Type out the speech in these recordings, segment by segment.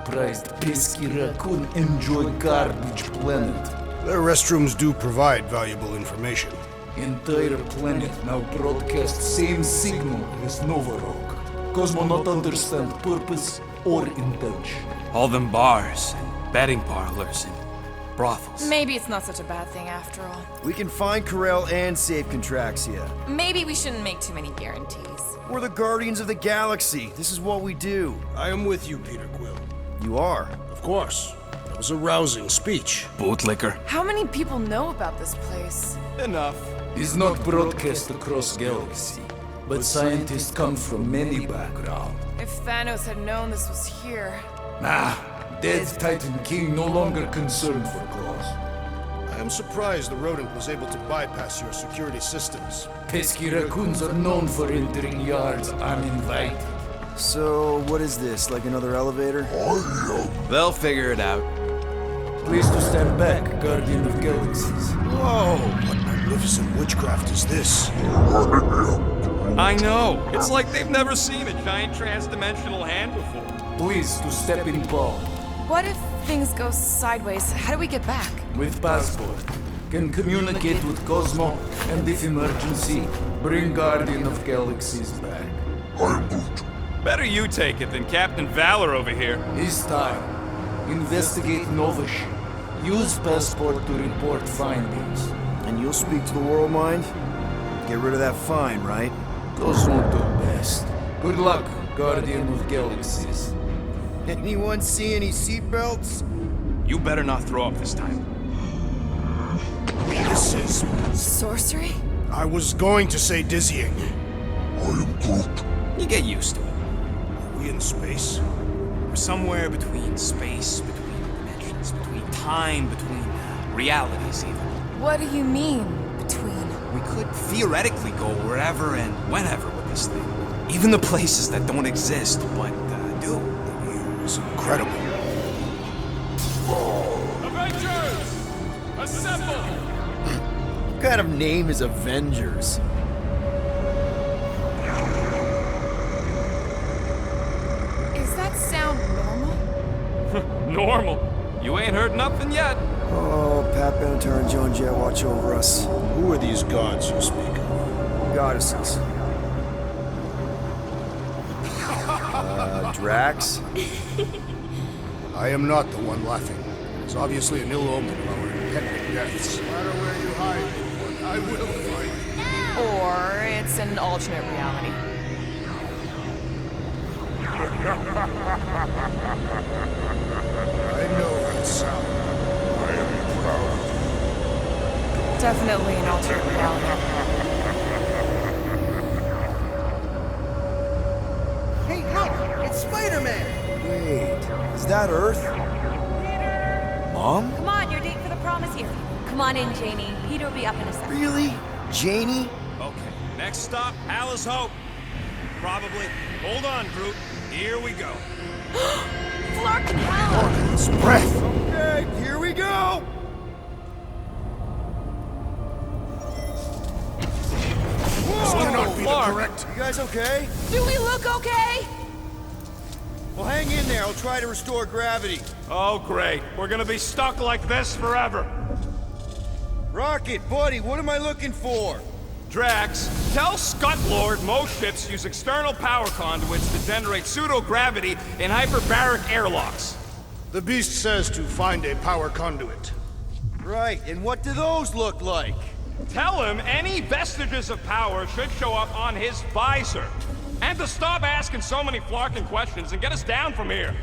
overpriced pesky raccoon enjoy garbage planet. Their restrooms do provide valuable information. Entire planet now broadcast same signal as Novorog. Cosmo not understand purpose or intention. All them bars, and betting parlors, and brothels. Maybe it's not such a bad thing after all. We can find Corel and save Contraxia. Maybe we shouldn't make too many guarantees. We're the Guardians of the Galaxy. This is what we do. I am with you, Peter Quill. You are. Of course. That was a rousing speech. Bootlicker. How many people know about this place? Enough. Is not broadcast across galaxy, but scientists come from many backgrounds. If Thanos had known this was here... Nah, dead Titan King no longer concerned for cause. I am surprised the rodent was able to bypass your security systems. Pesky raccoons are known for entering yards uninvited. So, what is this? Like another elevator? They'll figure it out. Please to stand back, Guardian of Galaxies. Whoa! What magnificent witchcraft is this? I know. It's like they've never seen a giant trans-dimensional hand before. Please to step in Paul. What if things go sideways? How do we get back? With passport. Can communicate with Cosmo, and if emergency, bring Guardian of Galaxies back. Better you take it than Captain Valor over here. This time, investigate Nova ship. Use passport to report findings. And you'll speak to the World Mind? Get rid of that fine, right? Cosmo do best. Good luck, Guardian of Galaxies. Anyone see any seatbelts? You better not throw up this time. This is... Sorcery? I was going to say dizzying. You get used to it. Are we in space? We're somewhere between space, between dimensions, between time, between realities even. What do you mean, between? We could theoretically go wherever and whenever with this thing. Even the places that don't exist, but do. It was incredible. Avengers! Assemble! What kind of name is Avengers? Is that sound normal? Normal. You ain't heard nothing yet. Oh, Pat Benatar and Joan Jett watch over us. Who are these gods you speak of? Goddesses. Drax? I am not the one laughing. It's obviously an ill omen of our impending deaths. No matter where you hide, I will find you. Or it's an alternate reality. I know that sound. I am proud. Definitely an alternate reality. Hey, help! It's Spider-Man! Wait, is that Earth? Mom? Come on, your date for the prom is here. Come on in, Janie. Peter will be up in a second. Really? Janie? Okay, next stop, Alice Hope. Probably. Hold on, Groot. Here we go. Flark and Hal! His breath! Okay, here we go! This cannot be the Clark. correct. You guys okay? Do we look okay? Well, hang in there. I'll try to restore gravity. Oh, great. We're gonna be stuck like this forever. Rocket, buddy, what am I looking for? Drax, tell Scut-Lord most ships use external power conduits to generate pseudo-gravity in hyperbaric airlocks. The beast says to find a power conduit. Right, and what do those look like? Tell him any vestiges of power should show up on his visor. And to stop asking so many flarking questions and get us down from here.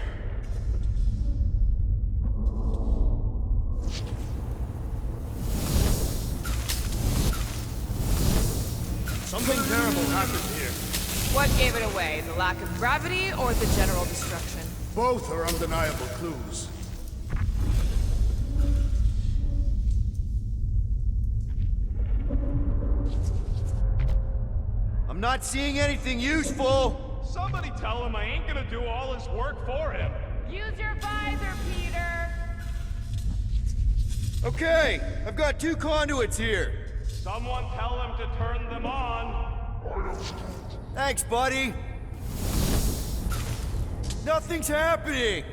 Something terrible happened here. What gave it away? The lack of gravity or the general destruction? Both are undeniable clues. I'm not seeing anything useful. Somebody tell him I ain't gonna do all his work for him. Use your visor, Peter! Okay, I've got 2 conduits here. Someone tell him to turn them on. Thanks, buddy. Nothing's happening.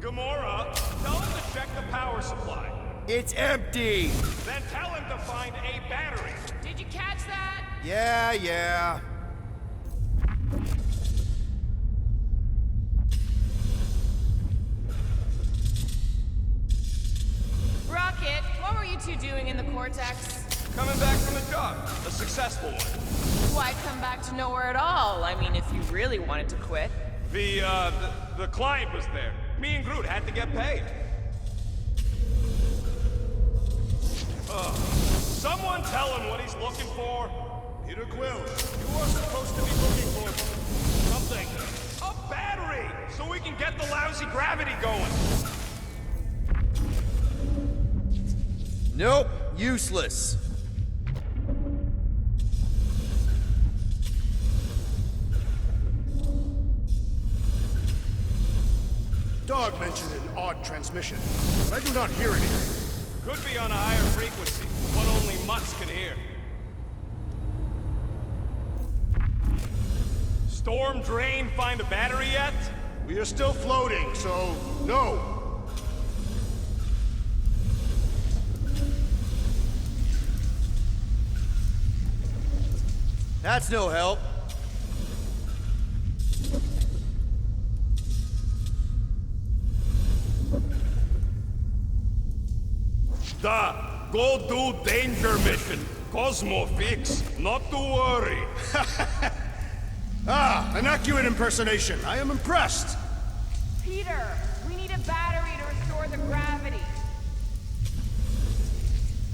Gamora, tell him to check the power supply. It's empty! Then tell him to find a battery. Did you catch that? Yeah. Rocket, what were you two doing in the Cortex? Coming back from the job. A successful one. Why come back to nowhere at all? I mean, if you really wanted to quit. The client was there. Me and Groot had to get paid. Someone tell him what he's looking for. Peter Quill, you are supposed to be looking for something. A battery, so we can get the lousy gravity going. Nope, useless. Dog mentioned an odd transmission, but I do not hear anything. Could be on a higher frequency, what only mutts can hear. Storm Drain find a battery yet? We are still floating, so no. That's no help. Go do danger mission. Cosmo fix, not to worry. An accurate impersonation. I am impressed. Peter, we need a battery to restore the gravity.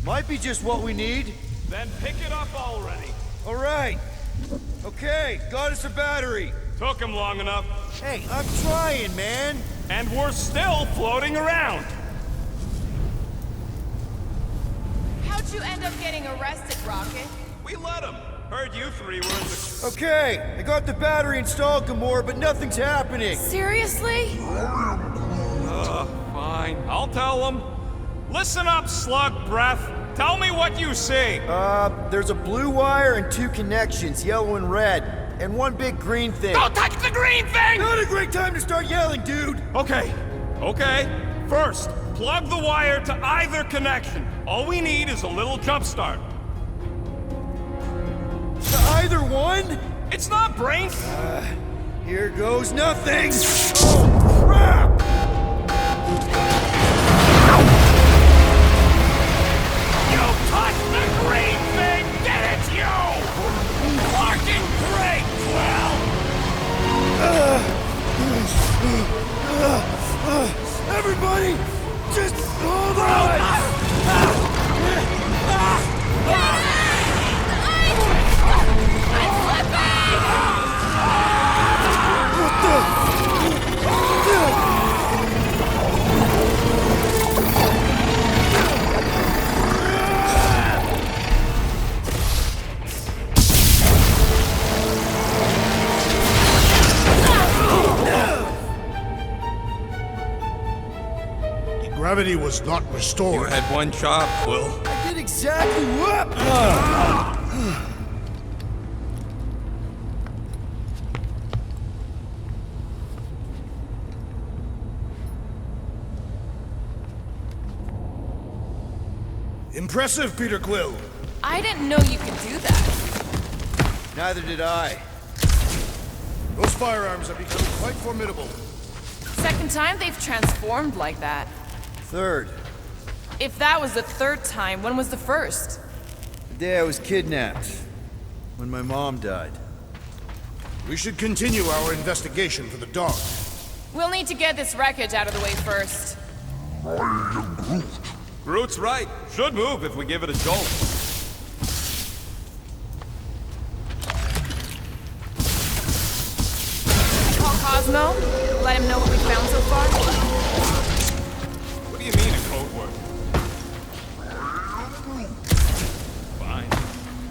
Might be just what we need. Then pick it up already. All right. Okay, got us a battery. Took him long enough. Hey, I'm trying, man. And we're still floating around. How'd you end up getting arrested, Rocket? We let him. Heard you three were in the... Okay, I got the battery installed, Gamora, but nothing's happening. Seriously? Fine. I'll tell him. Listen up, slug breath. Tell me what you see. There's a blue wire and two connections, yellow and red, and one big green thing. Don't touch the green thing! Not a great time to start yelling, dude! Okay. First, plug the wire to either connection. All we need is a little jump start. To either one? It's not brains. Here goes nothing! Oh, crap! You touched the green thing! Get it, you! Fucking great, Quill! Everybody, just hold on! Gravity was not restored. You had one job, Quill. I did exactly what? Impressive, Peter Quill. I didn't know you could do that. Neither did I. Those firearms have become quite formidable. Second time they've transformed like that. Third, If that was the third time, when was the first? the day I was kidnapped. When my mom died. We should continue our investigation for the dog. We'll need to get this wreckage out of the way first. Groot's right. Should move if we give it a jolt. Call Cosmo. Let him know what we found so far. What do you mean a code word? Fine.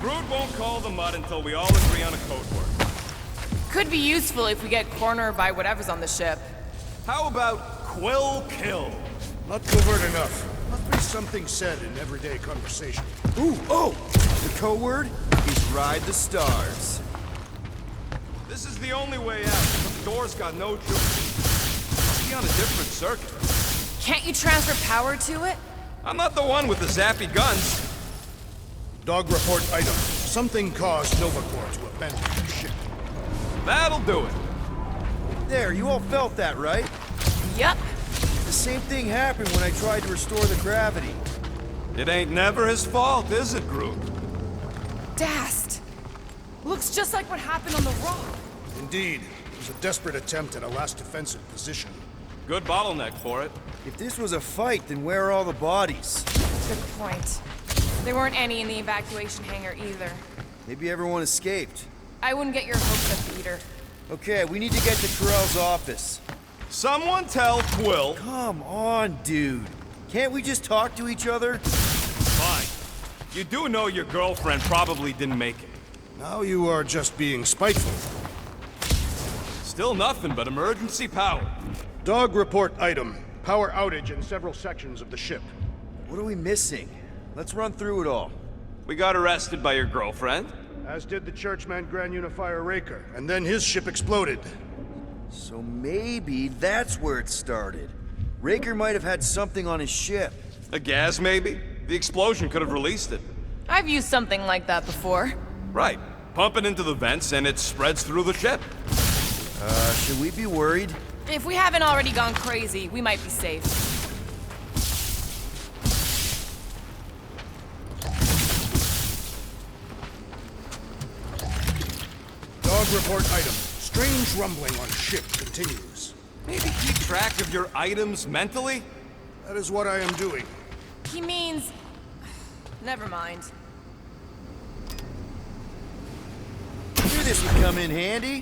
Groot won't call the mud until we all agree on a code word. Could be useful if we get cornered by whatever's on the ship. How about Quill Kill? Not covert enough. Must be something said in everyday conversation. Ooh, oh! The code word is Ride the Stars. This is the only way out. The door's got no choice. be on a different circuit. Can't you transfer power to it? I'm not the one with the zappy guns. Dog report item. Something caused Nova Corps to abandon their ship. That'll do it. There, you all felt that, right? Yup. The same thing happened when I tried to restore the gravity. It ain't never his fault, is it, Groot? Dast. Looks just like what happened on the rock. Indeed, it was a desperate attempt at a last defensive position. Good bottleneck for it. If this was a fight, then where are all the bodies? Good point. There weren't any in the evacuation hangar either. Maybe everyone escaped. I wouldn't get your hopes up, Peter. Okay, we need to get to Carell's office. Someone tell Quill. Come on, dude. Can't we just talk to each other? Fine. You do know your girlfriend probably didn't make it. Now you are just being spiteful. Still nothing but emergency power. Dog report item. Power outage in several sections of the ship. What are we missing? Let's run through it all. We got arrested by your girlfriend. As did the Churchman Grand Unifier Raker, and then his ship exploded. So maybe that's where it started. Raker might have had something on his ship. A gas, maybe? The explosion could have released it. I've used something like that before. Right. Pump it into the vents and it spreads through the ship. Should we be worried? If we haven't already gone crazy, we might be safe. Dog report item. Strange rumbling on ship continues. Maybe keep track of your items mentally? That is what I am doing. He means... Never mind. Knew this would come in handy.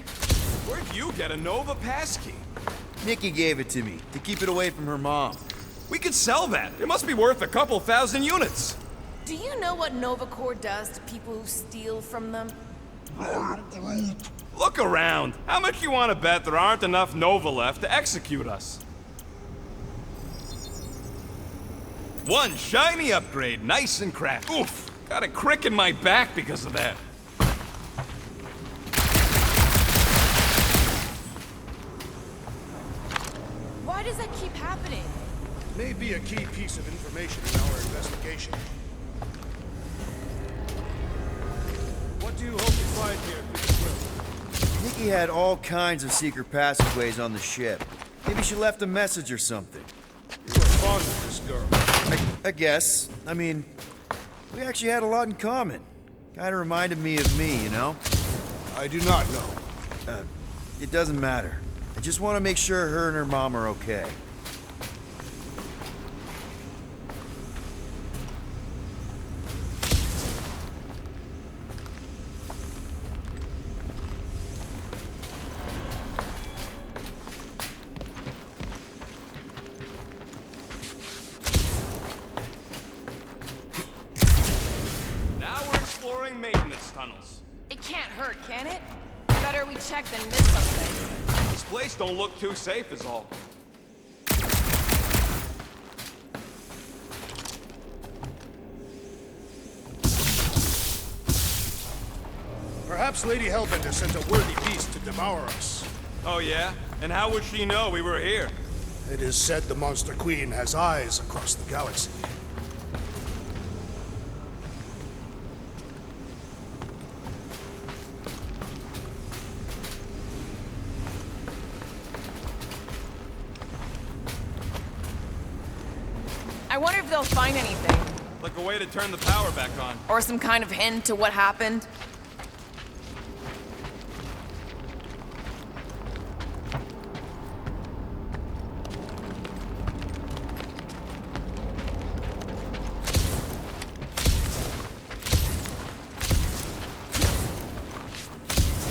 Where'd you get a Nova passkey? Nikki gave it to me, to keep it away from her mom. We could sell that. It must be worth a couple thousand units. Do you know what Nova Corps does to people who steal from them? Look around. How much you want to bet there aren't enough Nova left to execute us? One shiny upgrade, nice and crafty. Oof, got a crick in my back because of that. Why does that keep happening? May be a key piece of information in our investigation. What do you hope to find here, Mr. Quill? Nikki had all kinds of secret passageways on the ship. Maybe she left a message or something. You are fond of this girl. I guess. I mean, we actually had a lot in common. Kinda reminded me of me, you know? I do not know. It doesn't matter. I just want to make sure her and her mom are okay. Now we're exploring maintenance tunnels. It can't hurt, can it? Better we check than miss something. This place don't look too safe is all. Perhaps Lady Hellbender sent a worthy beast to devour us. Oh yeah? And how would she know we were here? It is said the Monster Queen has eyes across the galaxy. I wonder if they'll find anything. Like a way to turn the power back on. Or some kind of hint to what happened.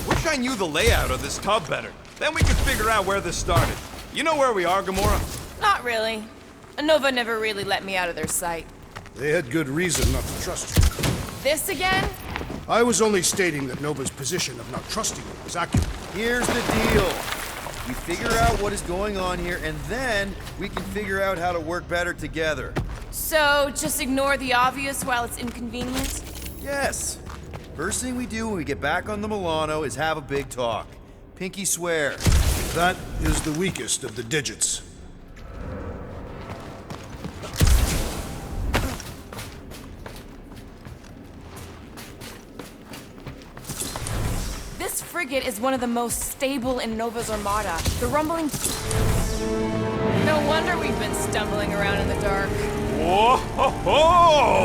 Wish I knew the layout of this tub better. Then we could figure out where this started. You know where we are, Gamora? Not really. Nova never really let me out of their sight. They had good reason not to trust you. This again? I was only stating that Nova's position of not trusting you was accurate. Here's the deal. We figure out what is going on here, and then we can figure out how to work better together. So, just ignore the obvious while it's inconvenient? Yes. First thing we do when we get back on the Milano is have a big talk. Pinky swear. That is the weakest of the digits. frigate is one of the most stable in Nova's armada. The rumbling... No wonder we've been stumbling around in the dark. Whoa!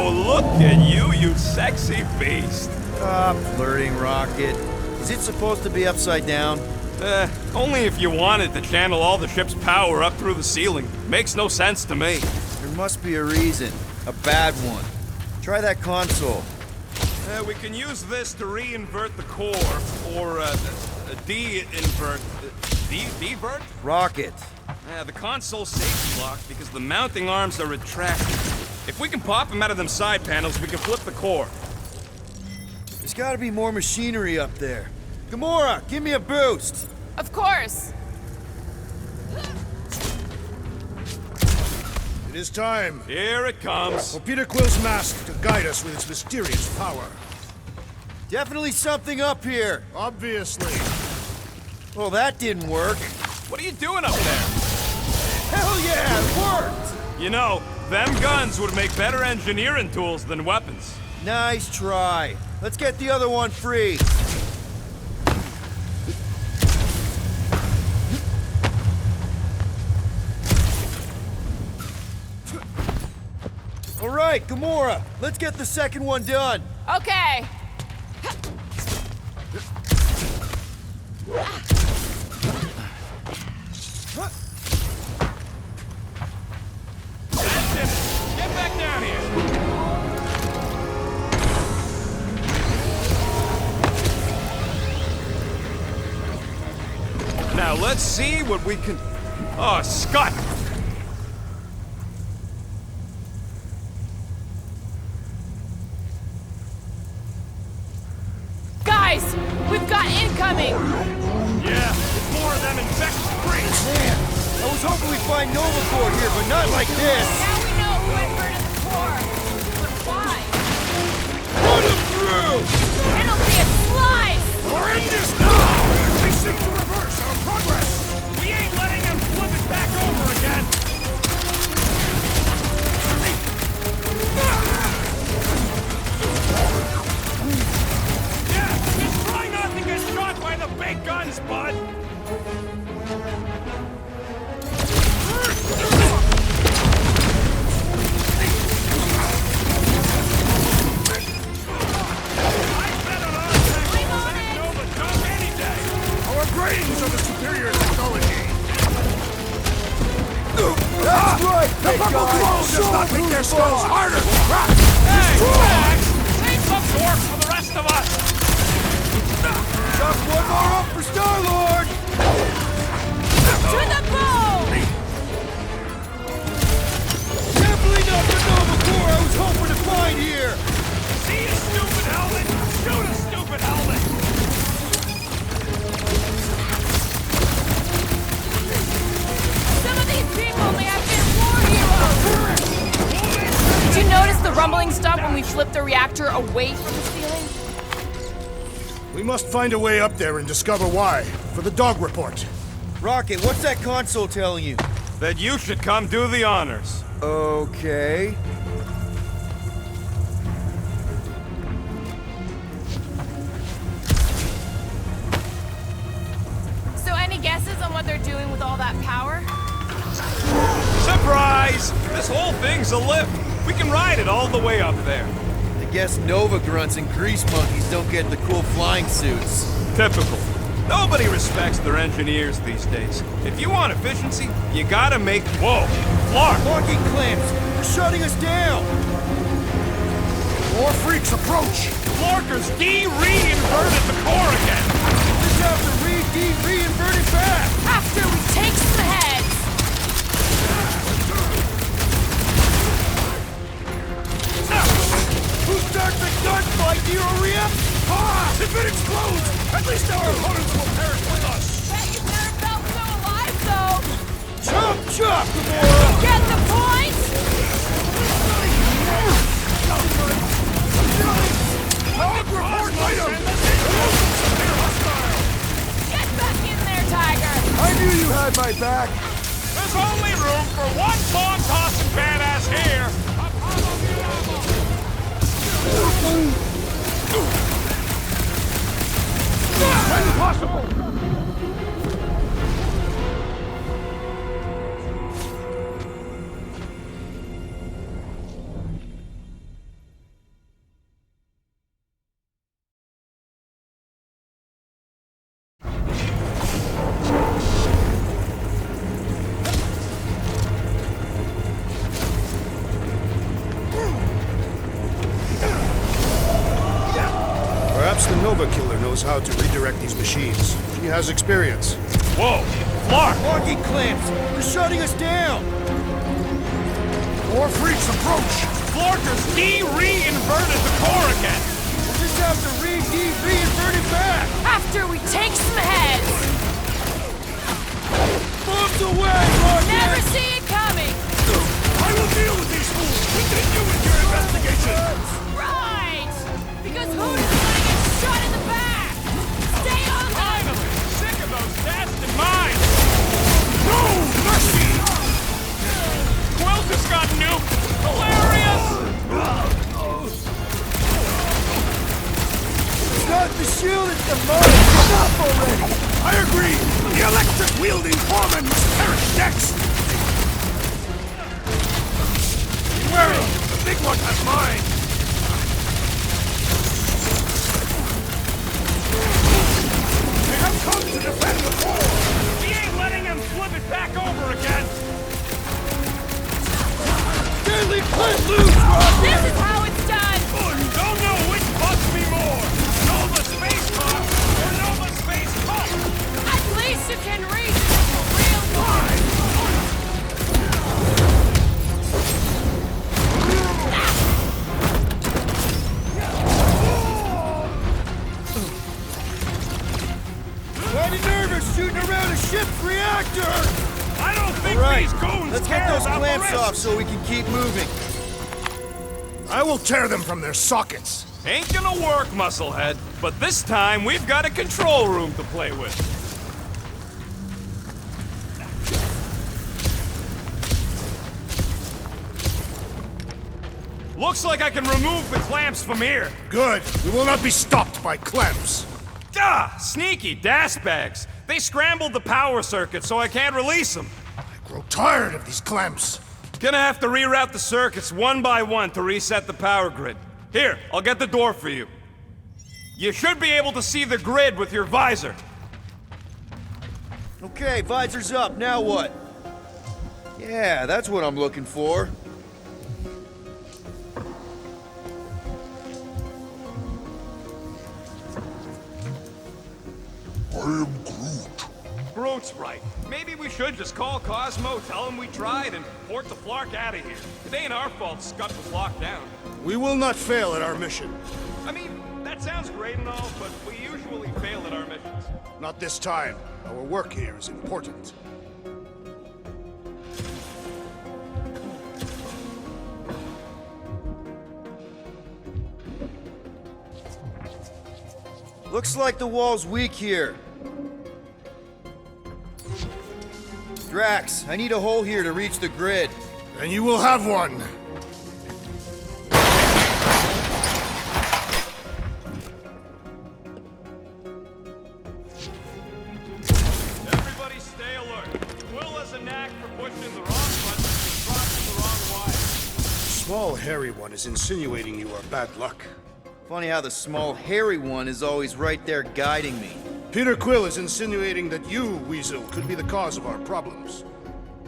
Look at you, you sexy beast. Stop flirting, Rocket. Is it supposed to be upside down? Only if you wanted to channel all the ship's power up through the ceiling. Makes no sense to me. There must be a reason. A bad one. Try that console. We can use this to re-invert the core, or de-invert... Devert? Rocket. The console's safety locked because the mounting arms are retracted. If we can pop them out of them side panels, we can flip the core. There's gotta be more machinery up there. Gamora, give me a boost! Of course! It is time Here it comes. for Peter Quill's mask to guide us with its mysterious power. Definitely something up here! Obviously. Well, that didn't work. What are you doing up there? Hell yeah, it worked! You know, them guns would make better engineering tools than weapons. Nice try. Let's get the other one free. All right, Gamora, let's get the second one done. Okay! Get back down here. Now let's see what we can... Oh, Scott! Guys! We've got incoming! Yeah, it's more of them infected freaks. Man, I was hoping we'd find Nova Corps here, but not like this. Now we know who inverted the core! But why? Put him through! It'll be a slice! We're in this now! They seek to reverse our progress! We ain't letting them flip it back over again. Yeah, just try not to get shot by the big guns, bud. Our brains are the superior technology! That's right, The big purple guy! glow does not make their skulls harder to crack! Hey, Max! Save some work for the rest of us! Just one more up for Star-Lord! To the bone! Definitely not the Nova Corps I was hoping to find here! See a stupid helmet? Shoot a stupid helmet! Some of these people may have been war heroes! Did you notice the rumbling stopped when we flipped the reactor away from the ceiling? We must find a way up there and discover why, for the dog report. Rocket, what's that console telling you? That you should come do the honors. Okay. So any guesses on what they're doing with all that power? Surprise! This whole thing's a lift. We can ride it all the way up there. I guess Nova grunts and grease monkeys don't get the cool flying suits. Typical. Nobody respects their engineers these days. If you want efficiency, you gotta make... Whoa! Clark! Locking clamps! They're shutting us down! More freaks approach! Clarkers de-reinverted the core again! Just have to reinvert it back! After we take some heads! Who starts the gunfight, Hero? Ah! If it explodes, at least our opponents will perish with us! Bet you've never felt so alive, though! Chop, chop, Gamora! Get the point? Dog report item! Get back in there, Tiger! I knew you had my back! There's only room for one bomb-tossing badass here! Nova Killer knows how to redirect these machines. She has experience. Whoa! Flark! Locking clamps! They're shutting us down! More freaks approach! Flarkers de-re-inverted the core again! We'll just have to re-invert it back! After we take some heads! Bombs away, Rocket! Never see it coming! I will deal with these fools! Continue with your investigation! Right! Because who doesn't want to get shot in the back? Stay on them! Finally! Sick of those dashed mines! No mercy! Quill just got nuked! Hilarious! It's not the shield, it's the mine! Stop already! I agree! The electric-wielding foreman must perish next! Be wary! The big one has mine! They have come to defend the fort! We ain't letting him flip it back over again! Deadly cut loose, Rocket! This is how it's done! Don't know which bugs me more! Nova Space Car or Nova Space Pump! At least you can reason with a real one! Kinda nervous shooting around a ship's reactor! I don't think Right, these goons let's care get those about the clamps risk. off so we can keep moving. I will tear them from their sockets! Ain't gonna work, Musclehead. But this time, we've got a control room to play with. Looks like I can remove the clamps from here. Good! We will not be stopped by clamps! Ah, sneaky das bags. They scrambled the power circuit, so I can't release them. I grow tired of these clamps! Gonna have to reroute the circuits one by one to reset the power grid. Here, I'll get the door for you. You should be able to see the grid with your visor. Okay, visor's up, now what? Yeah, that's what I'm looking for. Groot's right. Maybe we should just call Cosmo, tell him we tried, and port the Flark out of here. It ain't our fault Scott was locked down. We will not fail at our mission. I mean, that sounds great and all, but we usually fail at our missions. Not this time. Our work here is important. Looks like the wall's weak here. Drax, I need a hole here to reach the grid. And you will have one! Everybody stay alert. Will has a knack for pushing the wrong button and crossing the wrong wire. The small hairy one is insinuating you are bad luck. Funny how the small hairy one is always right there guiding me. Peter Quill is insinuating that you, Weasel, could be the cause of our problems.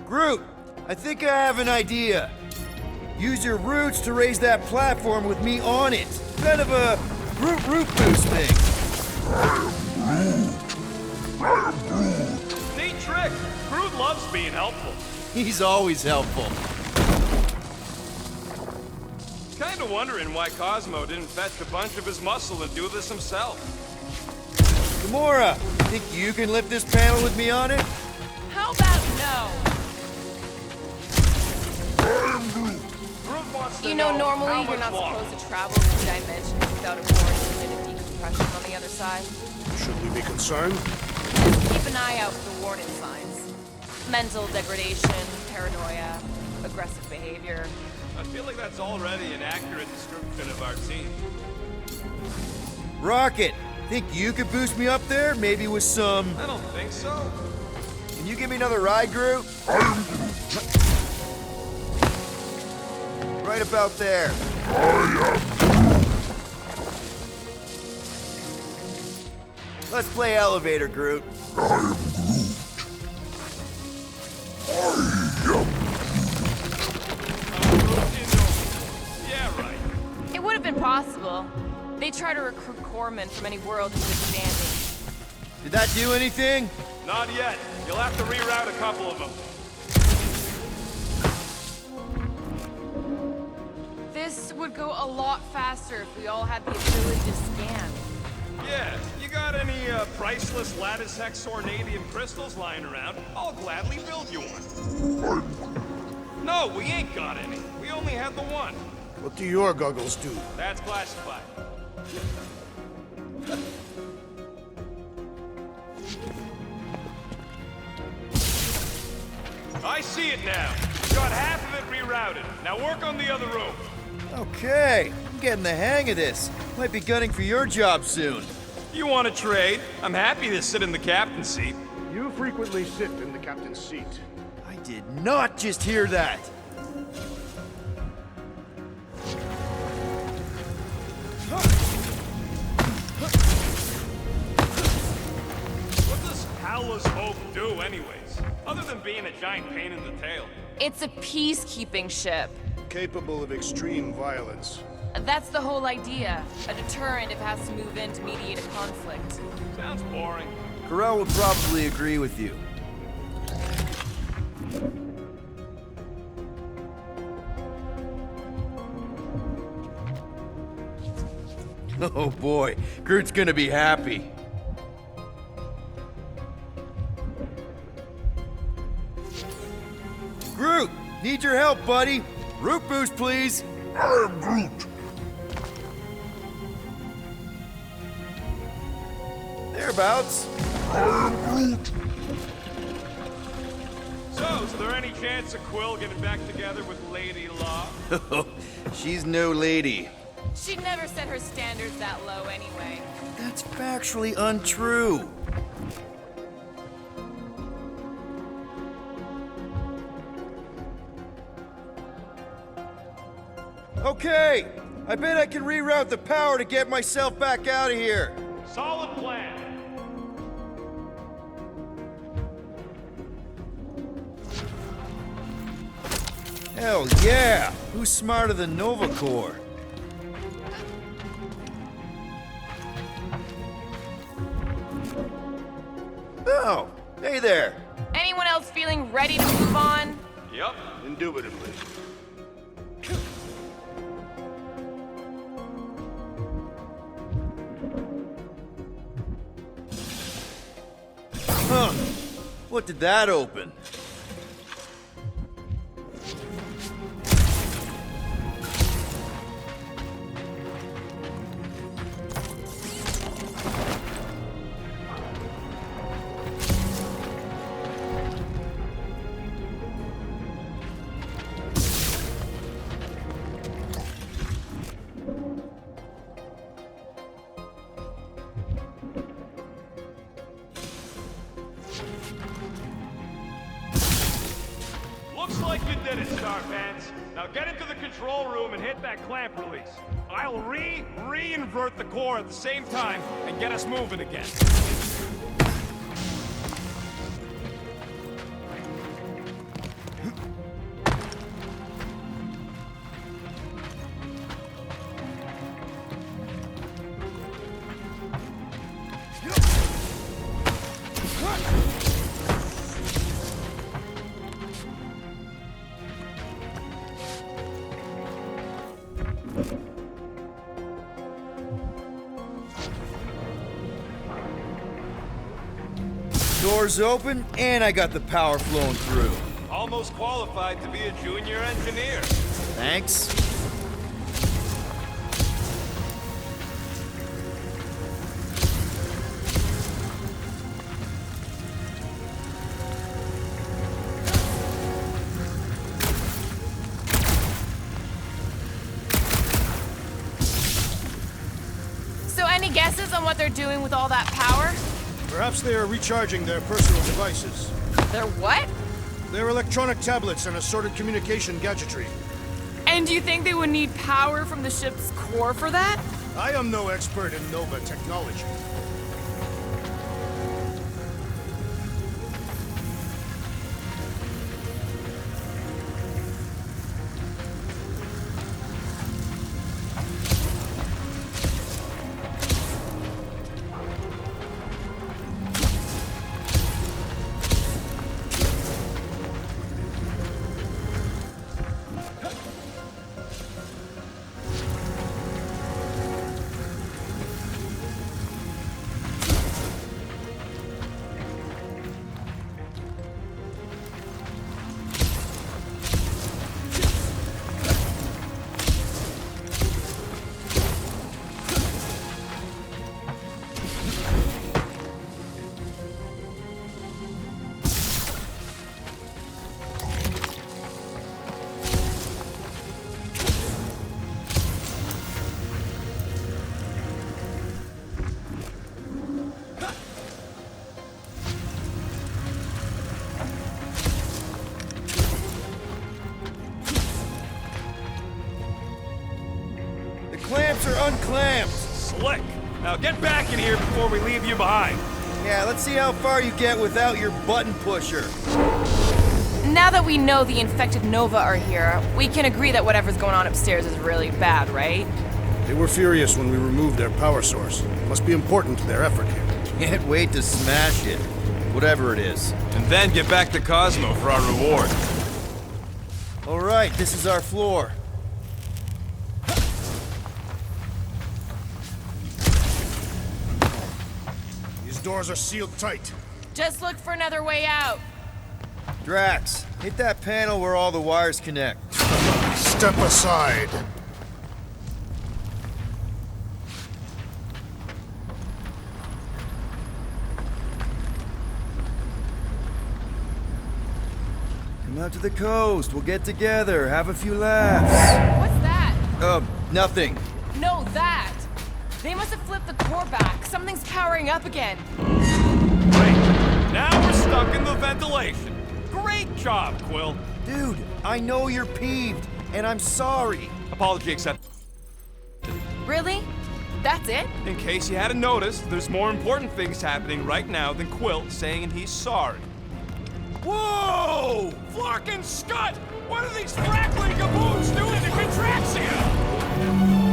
Groot, I think I have an idea. Use your roots to raise that platform with me on it. Kind of a root boost thing. Neat trick. Groot loves being helpful. He's always helpful. Kinda wondering why Cosmo didn't fetch a bunch of his muscle and do this himself. Gamora, think you can lift this panel with me on it? How about no? Groot wants to You know, how normally much you're not longer. supposed to travel through dimensions without ignoring the minute decompression on the other side. Should we be concerned? Keep an eye out for warning signs. Mental degradation, paranoia, aggressive behavior. I feel like that's already an accurate description of our team. Rocket, think you could boost me up there? Maybe with some... I don't think so. Can you give me another ride, Groot? Right about there. Let's play elevator, Groot. Yeah, right. It would have been possible. They may try to recruit corpsmen from any world in good standing. Did that do anything? Not yet. You'll have to reroute a couple of them. This would go a lot faster if we all had the ability to scan. Yeah, you got any priceless lattice hex ornadium crystals lying around? I'll gladly build you one. No, we ain't got any. We only had the one. What do your goggles do? That's classified. I see it now. Got half of it rerouted. Now work on the other room. Okay, I'm getting the hang of this. Might be gunning for your job soon. You want to trade? I'm happy to sit in the captain's seat. You frequently sit in the captain's seat. I did not just hear that. What does Howler's Hope do anyways? Other than being a giant pain in the tail. It's a peacekeeping ship. Capable of extreme violence. That's the whole idea. A deterrent if it has to move in to mediate a conflict. Sounds boring. Corell would probably agree with you. Oh boy, Groot's gonna be happy. Groot, need your help, buddy. Root boost, please. I am Groot. Thereabouts. So, is there any chance of Quill getting back together with Lady Law? She's no lady. She'd never set her standards that low anyway. That's factually untrue. Okay, I bet I can reroute the power to get myself back out of here. Solid plan. Hell yeah! Who's smarter than Nova Corps? Oh, hey there. Anyone else feeling ready to move on? Yep. Indubitably. Huh. What did that open? Looks like you did it, Starpants. Now get into the control room and hit that clamp release. I'll re-invert the core at the same time and get us moving again. Doors open, and I got the power flowing through. Almost qualified to be a junior engineer. Thanks. So any guesses on what they're doing with all that power? Perhaps they are recharging their personal devices. They're what? Their electronic tablets and assorted communication gadgetry. And do you think they would need power from the ship's core for that? I am no expert in Nova technology. clamps are unclamped. Slick. Now get back in here before we leave you behind. Yeah, let's see how far you get without your button pusher. Now that we know the infected Nova are here, we can agree that whatever's going on upstairs is really bad, right? They were furious when we removed their power source. Must be important to their effort here. Can't wait to smash it. Whatever it is. And then get back to Cosmo for our reward. All right, this is our floor. These doors are sealed tight. Just look for another way out. Drax, hit that panel where all the wires connect. Step aside. Come out to the coast. We'll get together, have a few laughs. What's that? Nothing. No, that. They must have flipped the core back. Something's powering up again. Great. Now we're stuck in the ventilation. Great job, Quill. Dude, I know you're peeved, and I'm sorry. Apology accepted. Really? That's it? In case you hadn't noticed, there's more important things happening right now than Quill saying he's sorry. Whoa! Flark and Scud! What are these frackling gaboons doing to Contraxia?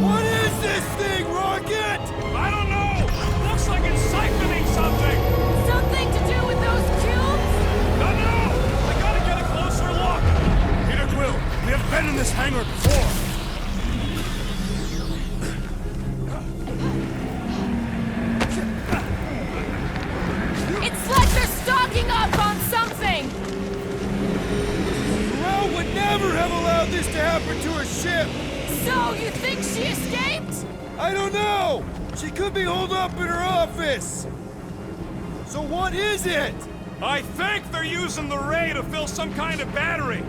What is this thing, Rocket? I don't know! Looks like it's siphoning something! Something to do with those cubes? I know! I gotta get a closer look! Peter Quill, we have been in this hangar before. It's like they're stocking up on something! Rao would never have allowed this to happen to her ship. So, you think she escaped? I don't know. She could be holed up in her office. So what is it? I think they're using the ray to fill some kind of battery.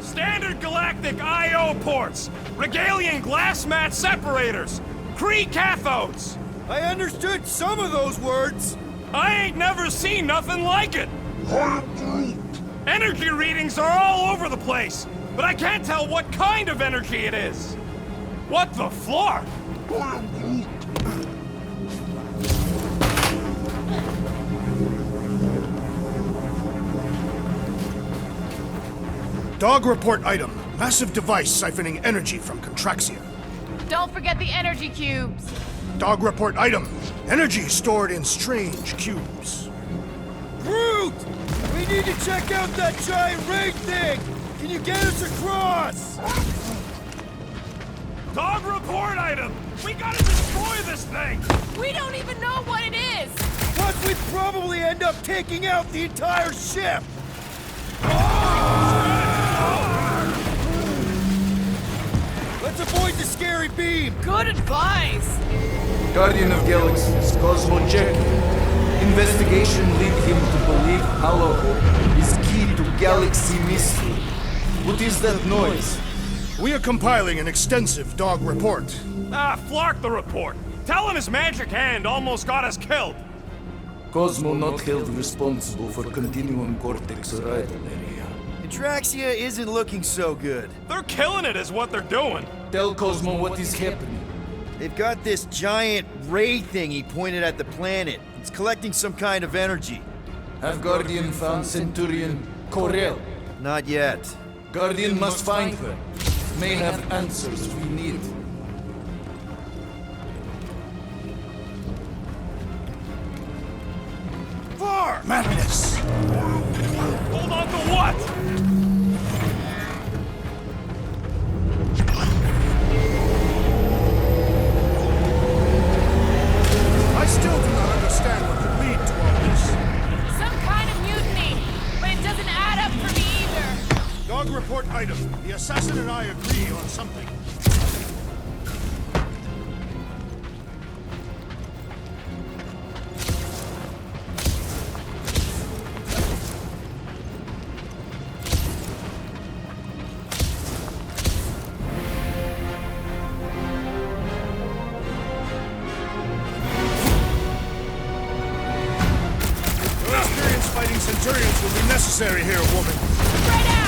Standard galactic I.O. ports, Regalian glass mat separators, Kree cathodes. I understood some of those words. I ain't never seen nothing like it. Energy readings are all over the place, but I can't tell what kind of energy it is. What the floor? Dog report item. Massive device siphoning energy from Contraxia. Don't forget the energy cubes. Dog report item. Energy stored in strange cubes. Groot! We need to check out that giant ray thing! Can you get us across? Dog report item! We gotta destroy this thing! We don't even know what it is! Plus, we'd probably end up taking out the entire ship! Let's avoid the scary beam! Good advice! Guardian of Galaxies, Cosmo Jack. Investigation lead him to believe Hollow is key to galaxy mystery. What is that noise? We are compiling an extensive dog report. Ah, Flark the report. Tell him his magic hand almost got us killed. Cosmo not held responsible for Continuum Cortex arrival area. Contraxia isn't looking so good. They're killing it is what they're doing. Tell Cosmo what is happening. They've got this giant ray thingy pointed at the planet. It's collecting some kind of energy. Have Guardian found Centurion Corel? Not yet. Guardian must find her. May have answers we need. Far! Madness! Hold on to what? I still do not understand what could lead to all this. Some kind of mutiny, but it doesn't add up for me either. Dog report item. The assassin and I agree on something. Your experience fighting Centurions will be necessary here, woman. Spread out!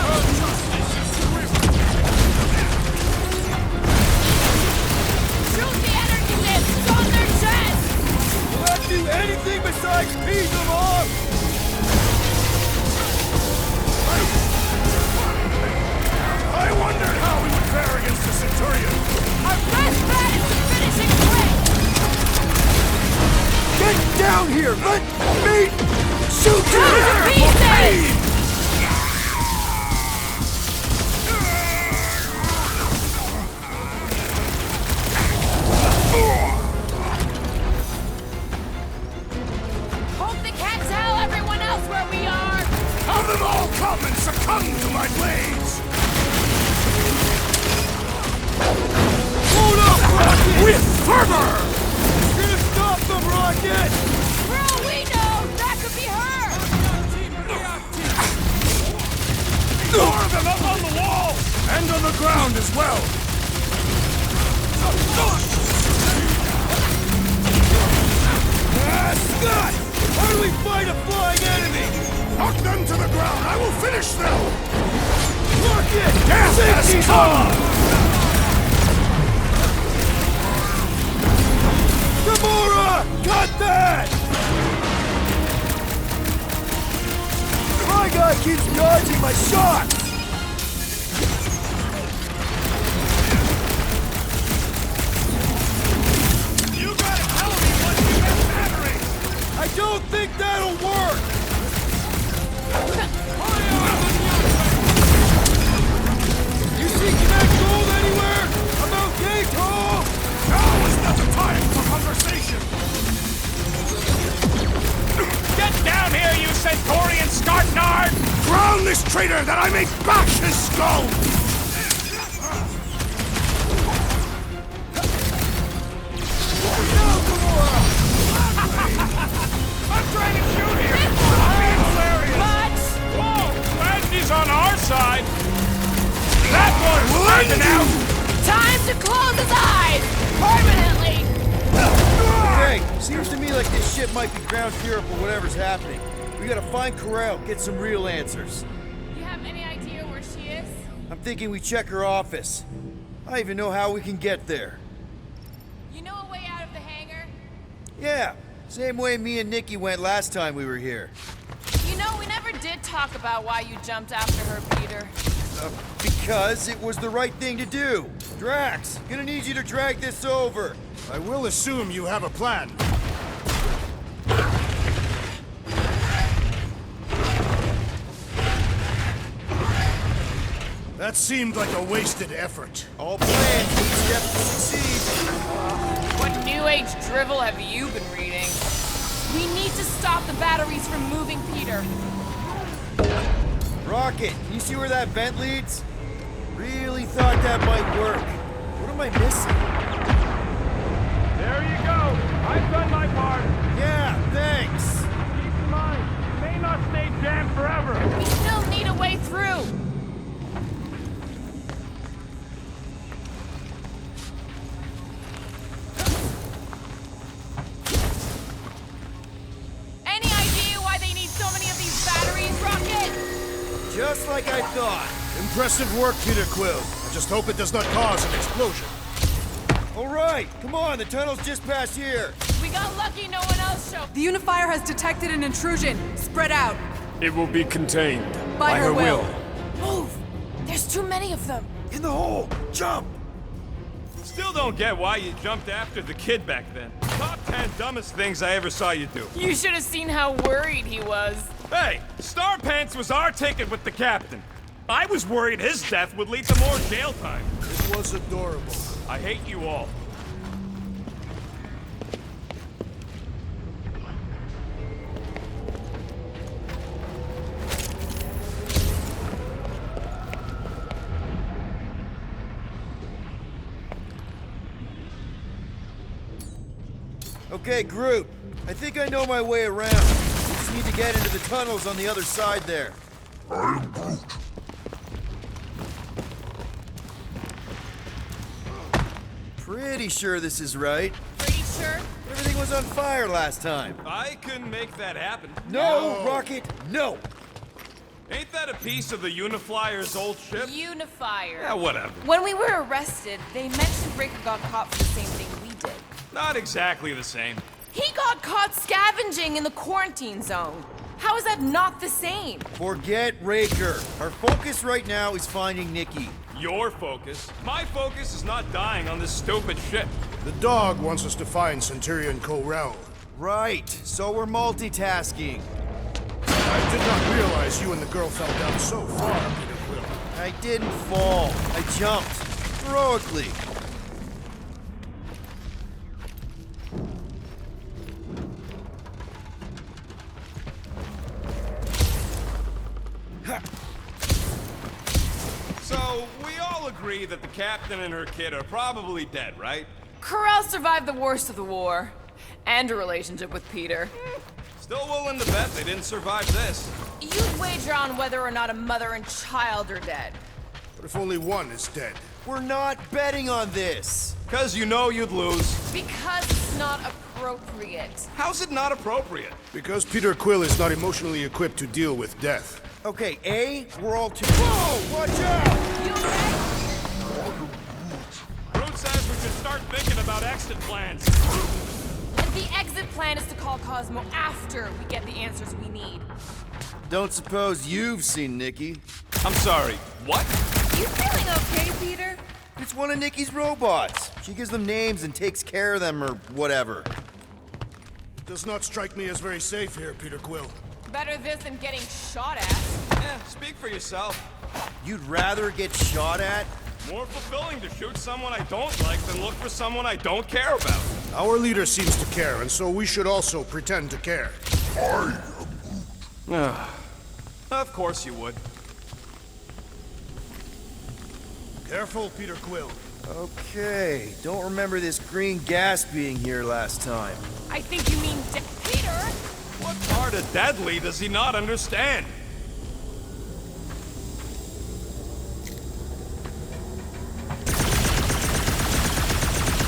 Let me shoot you! Cut to pieces! Hope they can't tell everyone else where we are! Have them all come and succumb to my blades! Hold up, Rocket! With fervor! You're gonna stop them, Rocket! For all we know, that could be her! More of them up on the wall! And on the ground as well! Scott! How do we fight a flying enemy? Knock them to the ground! I will finish them! Rocket! Death has come! Gamora! Cut that! My guy keeps dodging my shots! You gotta tell me what you get battery! I don't think that'll work! You see Connect Gold anywhere? I'm okay, Cole! Now is not the time for conversation! Get down here, you Centaurian Scartnard! Drown this traitor that I may bash his skull! I'm trying to shoot here! I'm being hilarious! Much! Whoa! Glad she's on our side! That one's standing out! Time to close his eyes! Permanently! Hey, seems to me like this ship might be ground zero for whatever's happening. We gotta find Corel, get some real answers. You have any idea where she is? I'm thinking we check her office. I don't even know how we can get there. You know a way out of the hangar? Yeah, same way me and Nikki went last time we were here. You know, we never did talk about why you jumped after her, Peter. Because it was the right thing to do. Drax, gonna need you to drag this over. I will assume you have a plan. That seemed like a wasted effort. All plans need steps to succeed. What New Age drivel have you been reading? We need to stop the batteries from moving, Peter. Rocket, can you see where that vent leads? Really thought that might work. What am I missing? There you go! I've done my part! Yeah, thanks. Keep in mind, it may not stay jammed forever! We still need a way through. Any idea why they need so many of these batteries, Rocket? Just like I thought. Impressive work, Peter Quill. I just hope it does not cause an explosion. All right, come on, the tunnel's just past here. We got lucky no one else showed. The Unifier has detected an intrusion. Spread out. It will be contained. By her will. Move! There's too many of them. In the hole, jump! Still don't get why you jumped after the kid back then. Top 10 dumbest things I ever saw you do. You should have seen how worried he was. Hey, Star Pants was our ticket with the captain. I was worried his death would lead to more jail time. It was adorable. I hate you all. Okay, group. I think I know my way around. We just need to get into the tunnels on the other side there. Pretty sure this is right. Pretty sure? Everything was on fire last time. I couldn't make that happen. No, Rocket, no! Ain't that a piece of the Uniflyer's old ship? Unifier. Yeah, whatever. When we were arrested, they mentioned Rick got caught for the same thing we did. Not exactly the same. He got caught scavenging in the quarantine zone. How is that not the same? Forget Raker. Our focus right now is finding Nikki. Your focus. My focus is not dying on this stupid shit. The dog wants us to find Centurion Corel. Right, so we're multitasking. I did not realize you and the girl fell down so far, Peter Quill. I didn't fall. I jumped. Heroically. So, we all agree that the captain and her kid are probably dead, right? Corral survived the worst of the war. And a relationship with Peter. Still willing to bet they didn't survive this. You'd wager on whether or not a mother and child are dead. But if only one is dead? We're not betting on this. Cause you know you'd lose. Because it's not appropriate. How's it not appropriate? Because Peter Quill is not emotionally equipped to deal with death. Okay, A, we're all too— Whoa! Watch out! You okay? Groot says we should start thinking about exit plans. The exit plan is to call Cosmo after we get the answers we need. Don't suppose you've seen Nikki? I'm sorry, what? You feeling okay, Peter? It's one of Nikki's robots. She gives them names and takes care of them or whatever. Does not strike me as very safe here, Peter Quill. Better this than getting shot at. Speak for yourself. You'd rather get shot at? More fulfilling to shoot someone I don't like than look for someone I don't care about. Our leader seems to care, and so we should also pretend to care. Of course you would. Careful, Peter Quill. Okay, don't remember this green gas being here last time. I think you mean Peter? What part of deadly does he not understand?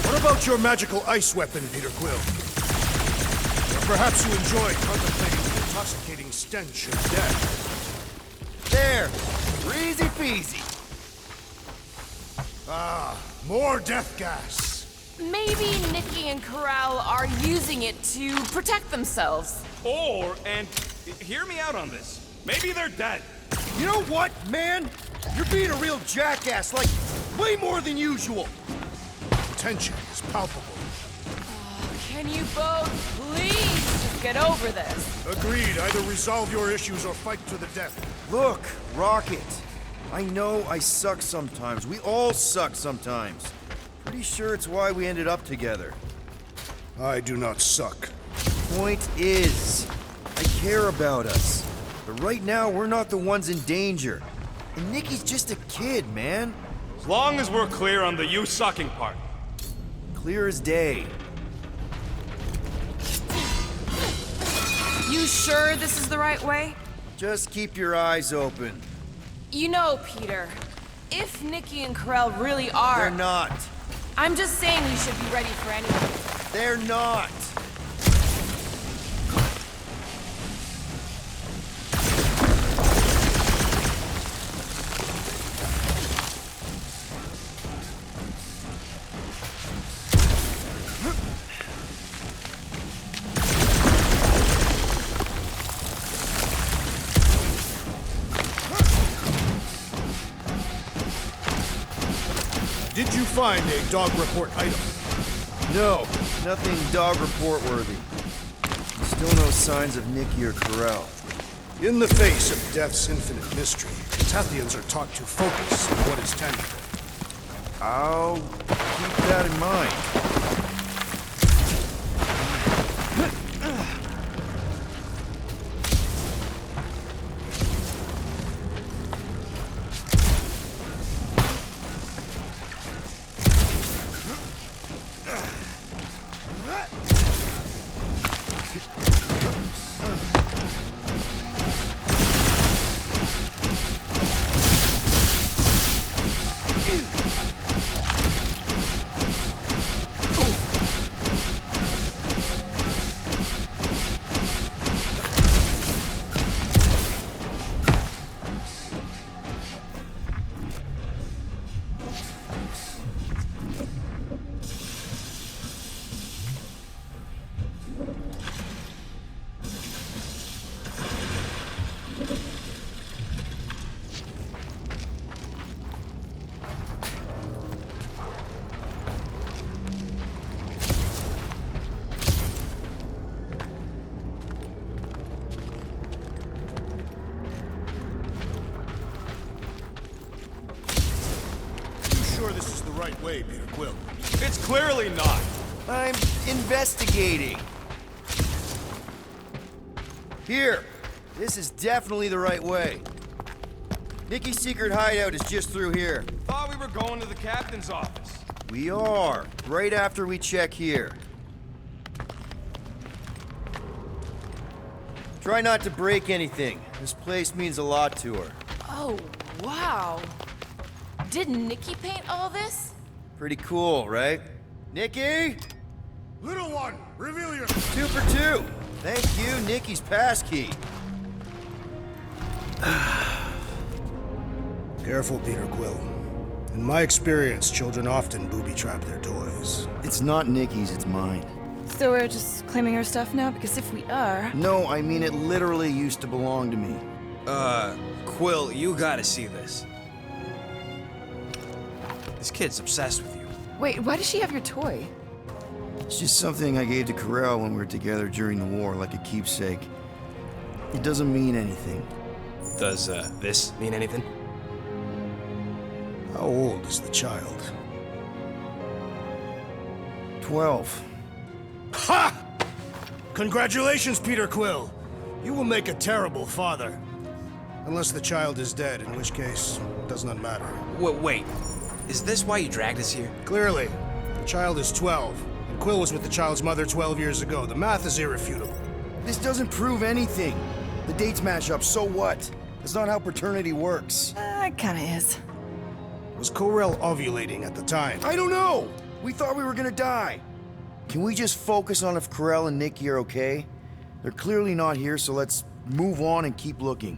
What about your magical ice weapon, Peter Quill? Or perhaps you enjoy contemplating the intoxicating stench of death. There! Easy peasy! Ah, more death gas! Maybe Nikki and Corral are using it to protect themselves. And hear me out on this. Maybe they're dead. You know what, man? You're being a real jackass, like, way more than usual. Tension is palpable. Can you both please just get over this? Agreed. Either resolve your issues or fight to the death. Look, Rocket. I know I suck sometimes. We all suck sometimes. Pretty sure it's why we ended up together. I do not suck. Point is, I care about us. But right now, we're not the ones in danger. And Nikki's just a kid, man. As long as we're clear on the you sucking part. Clear as day. You sure this is the right way? Just keep your eyes open. You know, Peter, if Nikki and Corral really are— They're not. I'm just saying we should be ready for anything. They're not. Did you find a dog report item? No, nothing dog report worthy. Still no signs of Nikki or Corral. In the face of death's infinite mystery, Tathians are taught to focus on what is tangible. I'll keep that in mind. sure this is the right way, Peter Quill. It's clearly not. I'm investigating. Here. This is definitely the right way. Nikki's secret hideout is just through here. Thought we were going to the captain's office. We are. Right after we check here. Try not to break anything. This place means a lot to her. Oh, wow. Did Nikki paint all this? Pretty cool, right? Nikki? Little one, reveal yourself. 2 for 2. Thank you, Nikki's passkey. Careful, Peter Quill. In my experience, children often booby-trap their toys. It's not Nikki's, it's mine. So we're just claiming her stuff now? Because if we are... No, I mean it literally used to belong to me. Quill, you gotta see this. This kid's obsessed with you. Wait, why does she have your toy? It's just something I gave to Corel when we were together during the war, like a keepsake. It doesn't mean anything. Does, this mean anything? How old is the child? 12. Ha! Congratulations, Peter Quill. You will make a terrible father. Unless the child is dead, in which case, it does not matter. Wait. Is this why you dragged us here? Clearly, the child is 12, and Quill was with the child's mother 12 years ago. The math is irrefutable. This doesn't prove anything. The dates match up, so what? That's not how paternity works. It kinda is. Was Corel ovulating at the time? I don't know! We thought we were gonna die. Can we just focus on if Corel and Nikki are okay? They're clearly not here, so let's move on and keep looking.